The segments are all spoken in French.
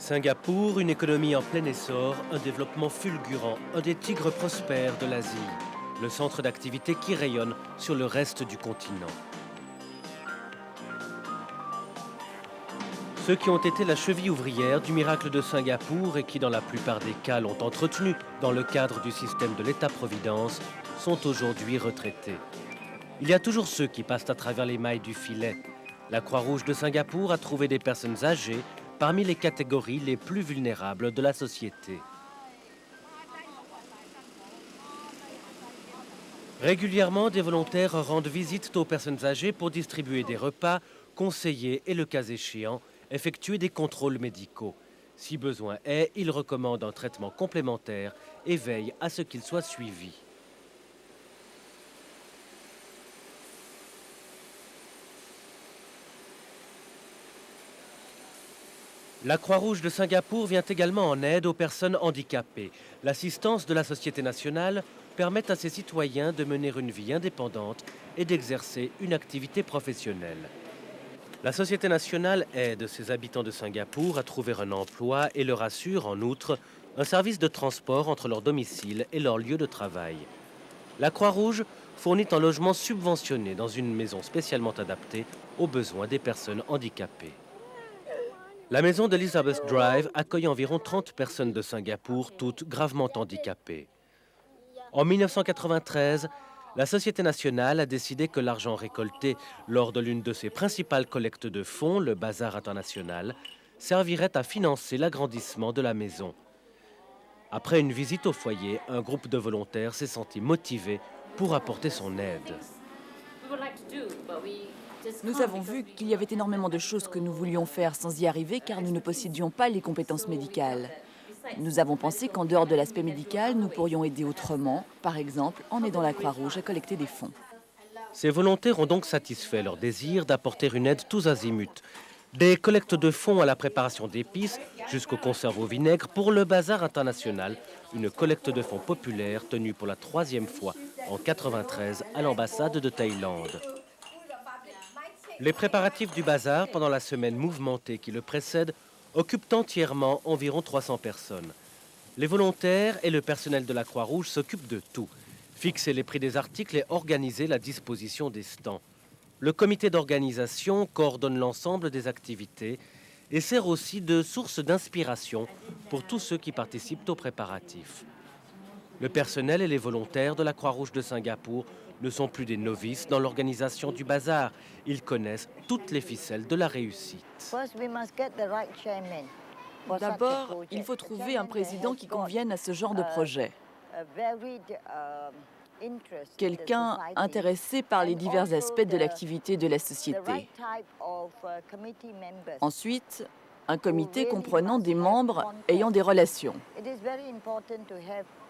Singapour, une économie en plein essor, un développement fulgurant, un des tigres prospères de l'Asie, le centre d'activité qui rayonne sur le reste du continent. Ceux qui ont été la cheville ouvrière du miracle de Singapour et qui, dans la plupart des cas, l'ont entretenu dans le cadre du système de l'État-providence, sont aujourd'hui retraités. Il y a toujours ceux qui passent à travers les mailles du filet. La Croix-Rouge de Singapour a trouvé des personnes âgées parmi les catégories les plus vulnérables de la société. Régulièrement, des volontaires rendent visite aux personnes âgées pour distribuer des repas, conseiller et, le cas échéant, effectuer des contrôles médicaux. Si besoin est, ils recommandent un traitement complémentaire et veillent à ce qu'il soit suivi. La Croix-Rouge de Singapour vient également en aide aux personnes handicapées. L'assistance de la Société nationale permet à ses citoyens de mener une vie indépendante et d'exercer une activité professionnelle. La Société nationale aide ses habitants de Singapour à trouver un emploi et leur assure, en outre, un service de transport entre leur domicile et leur lieu de travail. La Croix-Rouge fournit un logement subventionné dans une maison spécialement adaptée aux besoins des personnes handicapées. La maison d'Elizabeth Drive accueille environ 30 personnes de Singapour, toutes gravement handicapées. En 1993, la Société nationale a décidé que l'argent récolté lors de l'une de ses principales collectes de fonds, le Bazar international, servirait à financer l'agrandissement de la maison. Après une visite au foyer, un groupe de volontaires s'est senti motivé pour apporter son aide. Nous avons vu qu'il y avait énormément de choses que nous voulions faire sans y arriver car nous ne possédions pas les compétences médicales. Nous avons pensé qu'en dehors de l'aspect médical, nous pourrions aider autrement, par exemple en aidant la Croix-Rouge à collecter des fonds. Ces volontaires ont donc satisfait leur désir d'apporter une aide tous azimuts. Des collectes de fonds à la préparation d'épices jusqu'aux conserves au vinaigre pour le Bazar international, une collecte de fonds populaire tenue pour la 3e fois en 1993 à l'ambassade de Thaïlande. Les préparatifs du bazar pendant la semaine mouvementée qui le précède occupent entièrement environ 300 personnes. Les volontaires et le personnel de la Croix-Rouge s'occupent de tout. Fixer les prix des articles et organiser la disposition des stands. Le comité d'organisation coordonne l'ensemble des activités et sert aussi de source d'inspiration pour tous ceux qui participent aux préparatifs. Le personnel et les volontaires de la Croix-Rouge de Singapour ne sont plus des novices dans l'organisation du bazar. Ils connaissent toutes les ficelles de la réussite. D'abord, il faut trouver un président qui convienne à ce genre de projet. Quelqu'un intéressé par les divers aspects de l'activité de la société. Ensuite, un comité comprenant des membres ayant des relations.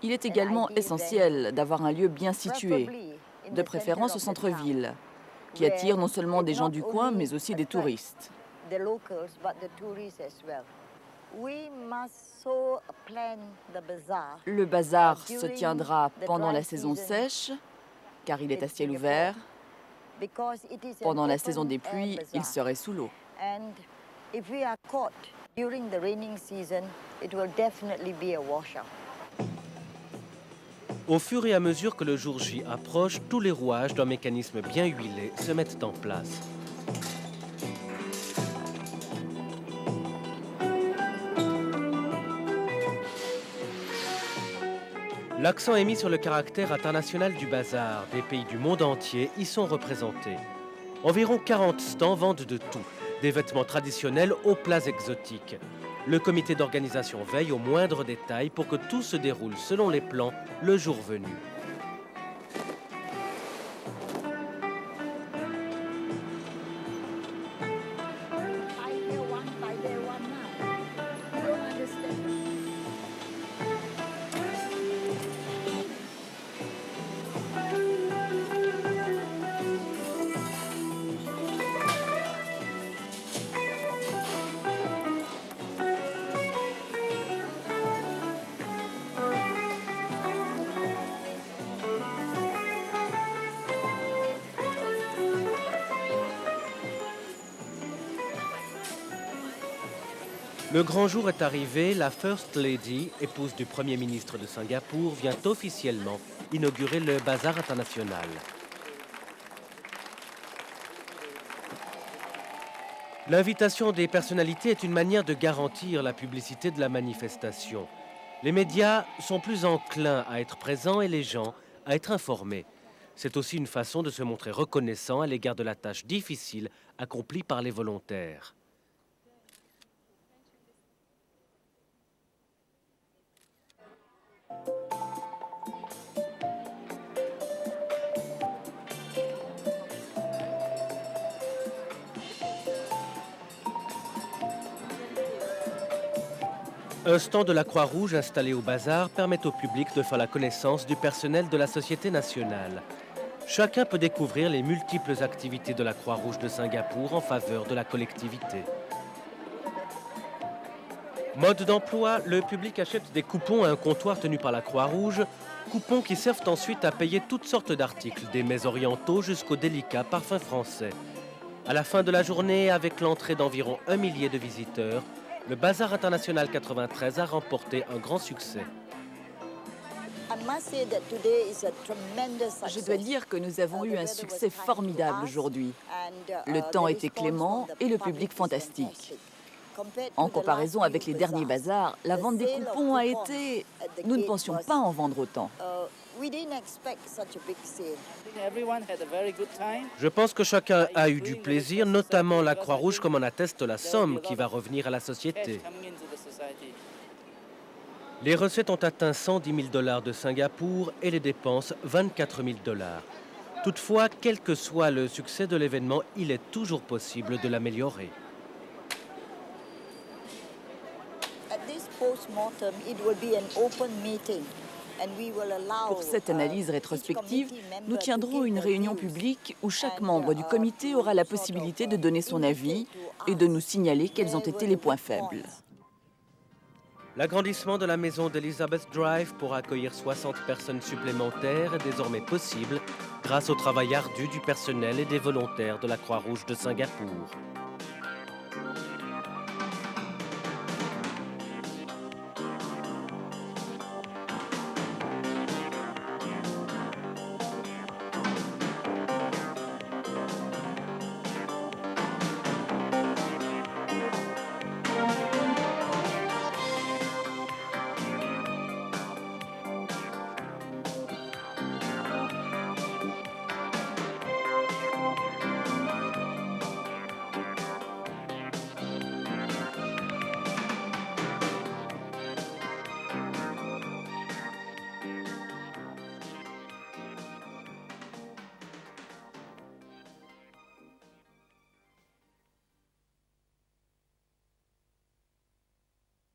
Il est également essentiel d'avoir un lieu bien situé, de préférence au centre-ville, qui attire non seulement des gens du coin, mais aussi des touristes. Le bazar se tiendra pendant la saison sèche, car il est à ciel ouvert. Pendant la saison des pluies, il serait sous l'eau. Au fur et à mesure que le jour J approche, tous les rouages d'un mécanisme bien huilé se mettent en place. L'accent est mis sur le caractère international du bazar. Des pays du monde entier y sont représentés. Environ 40 stands vendent de tout, des vêtements traditionnels aux plats exotiques. Le comité d'organisation veille aux moindres détails pour que tout se déroule selon les plans le jour venu. Le grand jour est arrivé, la First Lady, épouse du Premier ministre de Singapour, vient officiellement inaugurer le bazar international. L'invitation des personnalités est une manière de garantir la publicité de la manifestation. Les médias sont plus enclins à être présents et les gens à être informés. C'est aussi une façon de se montrer reconnaissant à l'égard de la tâche difficile accomplie par les volontaires. Un stand de la Croix-Rouge installé au bazar permet au public de faire la connaissance du personnel de la Société nationale. Chacun peut découvrir les multiples activités de la Croix-Rouge de Singapour en faveur de la collectivité. Mode d'emploi, le public achète des coupons à un comptoir tenu par la Croix-Rouge, coupons qui servent ensuite à payer toutes sortes d'articles, des mets orientaux jusqu'aux délicats parfums français. À la fin de la journée, avec l'entrée d'environ 1 millier de visiteurs, le Bazar international 93 a remporté un grand succès. Je dois dire que nous avons eu un succès formidable aujourd'hui. Le temps était clément et le public fantastique. En comparaison avec les derniers bazars, la vente des coupons a été... Nous ne pensions pas en vendre autant. Je pense que chacun a eu du plaisir, notamment la Croix-Rouge, comme en atteste la somme qui va revenir à la société. Les recettes ont atteint 110 000 $ de Singapour et les dépenses 24 000 $. Toutefois, quel que soit le succès de l'événement, il est toujours possible de l'améliorer. Pour cette analyse rétrospective, nous tiendrons une réunion publique où chaque membre du comité aura la possibilité de donner son avis et de nous signaler quels ont été les points faibles. L'agrandissement de la maison d'Elizabeth Drive pour accueillir 60 personnes supplémentaires est désormais possible grâce au travail ardu du personnel et des volontaires de la Croix-Rouge de Singapour.